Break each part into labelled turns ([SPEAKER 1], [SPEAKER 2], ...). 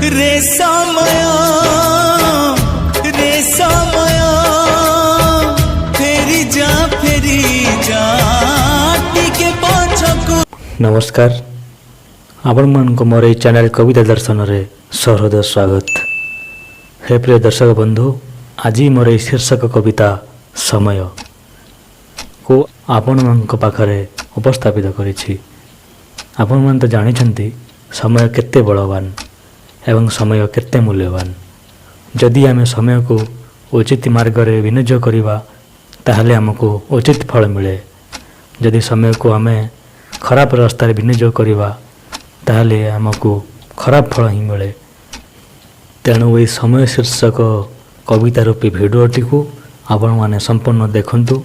[SPEAKER 1] रे समय फेरी जा टिके पछकु।
[SPEAKER 2] नमस्कार, आपण मानक मोर ये चैनल कविता दर्शन रे सहृदय स्वागत। हे प्रिय दर्शक बंधु, आज मोर ये शीर्षक कविता समय को आपण मानक पाखरे उपस्थापित करिछि। आपण मान तो जानिछंती समय केते बलवान एवं समय केते मूल्यवान। जदि आमे समय को उचित मार्ग रे विनियोग करिबा ताहले हमको उचित फल मिले। जदि समय को आमे खराब रास्ता विनियोग करिबा ताहले हमको खराब फल ही मिले। तेणु ये समय शीर्षक कविता रूपी भिडियोटी को आपण माने संपूर्ण देखंतु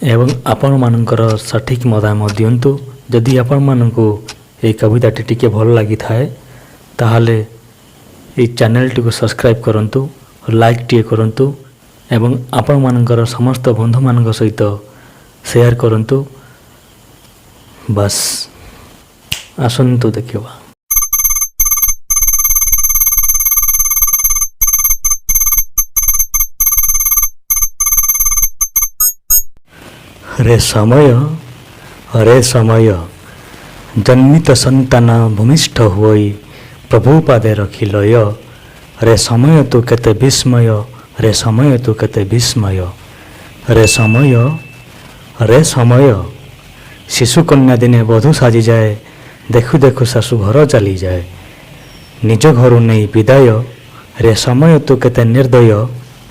[SPEAKER 2] एवं आपण मानकर सठिक मतामत दियंतु। जदि आपण मानकु ये कविताटी टिके भल लगी थाए ताहले ये चैनल टी को सब्सक्राइब करंतु, लाइक टिए करंतु एवं आपण मानकर समस्त बंधु मानक सहित शेयर करंतु। बस आसंतु देखिबा। रे समय जन्मित संतान भूमिष्ठ होई प्रभु पादे रखी लय। रे समय तू केते विस्मय, रे समय तू केते विस्मय। रे समय शिशु कन्या दिने बधू साजी जाए, देखु देखु शाशु घर चली जाए निज घर नहीं विदाय। रे समय तू केते निर्दय,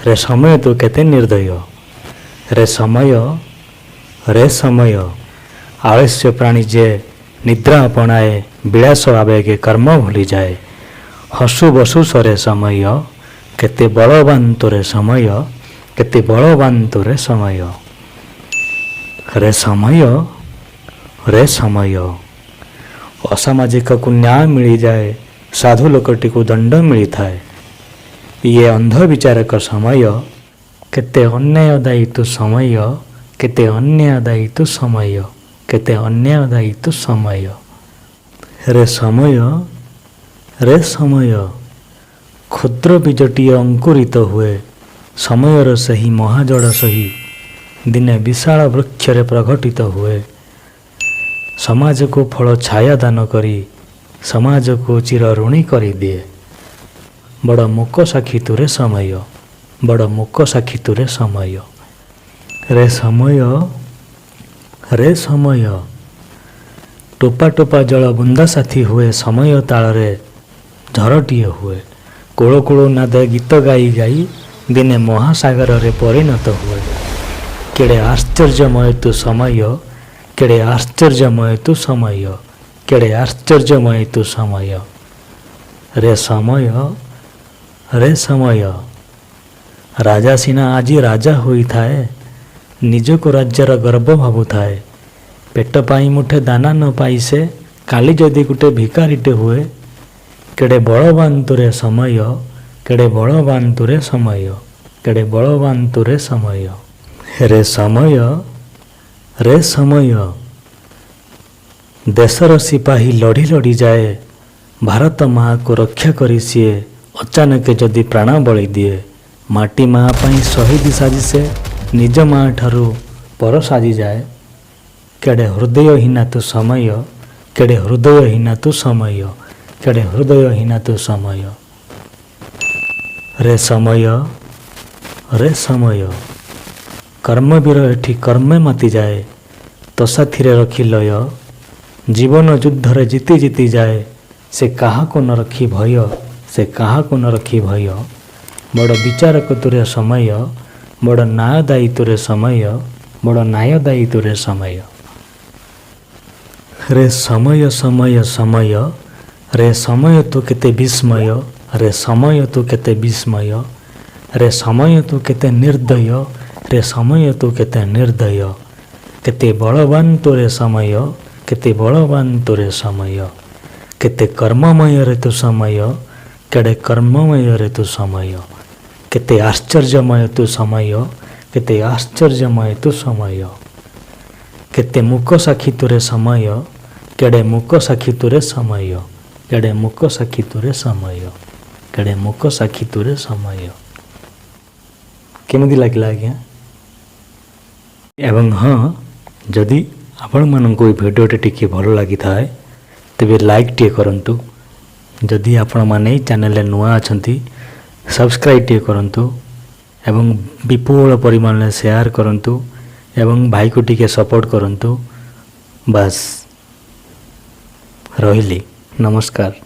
[SPEAKER 2] रे समय तू केते निर्दय। रे समय आलस्य प्राणी जे निद्रा अपनाए, विलास आवेगे कर्म भूली जाए। हसु बसु सरे समय, केते बलवान तोरे समय, केते बलवान तोरे समय। रे समय असामाजिक को न्याय मिली जाए, साधु लोकटी को दंड मिली थाए। ये अंध विचारक समय, केते अन्याय दायित्व समय, केते अन्याय दायित्व समय, केते अन्याय दायित्व समय। रे समय क्षुद्र बीजटी अंकुरित हुए, समयर सही महाजड़ सही दिने विशाल वृक्षरे प्रघटित हुए। समाज को फल छाया दान करी, समाज को चिर ऋणी करी दिए। बड़ मूक साक्षी तुरे समय, बड़ मूक साक्षी तुरे समय। रे समय टोपा टोपा जल बुंदा साथी हुए, समय ताଳରେ झरटीए हुए। कोଳ कोଳ नाद गीत गाई गाई दिने महासागर रे परिणत हुए। केड़े आश्चर्यमय तु समय, केड़े आश्चर्यमय तु समय, केड़े आश्चर्यमय तु समय। रे समय राजा सिना आजी राजा होई थाए, निज को राज्यर गर्व भावु थाए। पेट पाई मुठे दाना न पाई से, काली जदि गुटे भिकारीटे हुए। केड़े बलवान तुरे समय, केड़े बलवान तुरे समय, केड़े बलवान तुरे समय। रे समय देशर सिपाही लड़ी लड़ी जाए, भारत माँ को रक्षा करी सीए अचानक जदि प्राण बलि दिए। माटी माँ पाई शहीद साजी से, निज माँ ठारू पर साजी जाए। केड़े हृदयहीना तु समय, केड़े हृदयहीना तु समय, केड़े हृदयहीना तु समय। रे समय कर्मवीर एठी कर्मे माती जाए, तो साथीरे रखी लय। जीवन युद्धरे जीती जीती जाए, से काहा को न रखी भय, से काहा को न रखी भय। बड़ विचारक तुरे समय, बड़ न्यायदायी तुरे समय, बड़ न्यायदायी तुरे समय। रे समय रे समय तू केते विस्मय, रे समय तू केते विस्मय। रे समय तू केते निर्दय, रे समय तू केते निर्दय। केते बलवान तोरे समय, केते बलवान तोरे समय। केते कर्ममय रे तू समय, केड़े कर्ममय रे तू समय। केते आश्चर्यमय तू समय, केते आश्चर्यमय तू समय। केते मूक साक्षी तुरे समय, केड़े मूक साक्षी तुरे समय, केड़े मूक साक्षी तुरे समय। କେଡ଼େ ମୁକ ସାକ୍ଷୀ ତୁରେ ସମୟ। କେମିତି ଲାଗିଲା ଆଜ୍ଞା? ଏବଂ ହଁ, ଯଦି ଆପଣମାନଙ୍କୁ ଏ ଭିଡ଼ିଓଟି ଟିକିଏ ଭଲ ଲାଗିଥାଏ ତେବେ ଲାଇକ୍ଟିଏ କରନ୍ତୁ। ଯଦି ଆପଣମାନେ ଏହି ଚ୍ୟାନେଲରେ ନୂଆ ଅଛନ୍ତି ସବସ୍କ୍ରାଇବ୍ଟିଏ କରନ୍ତୁ ଏବଂ ବିପୁଳ ପରିମାଣରେ ସେୟାର କରନ୍ତୁ ଏବଂ ଭାଇକୁ ଟିକେ ସପୋର୍ଟ କରନ୍ତୁ। ବାସ୍ ରହିଲି, ନମସ୍କାର।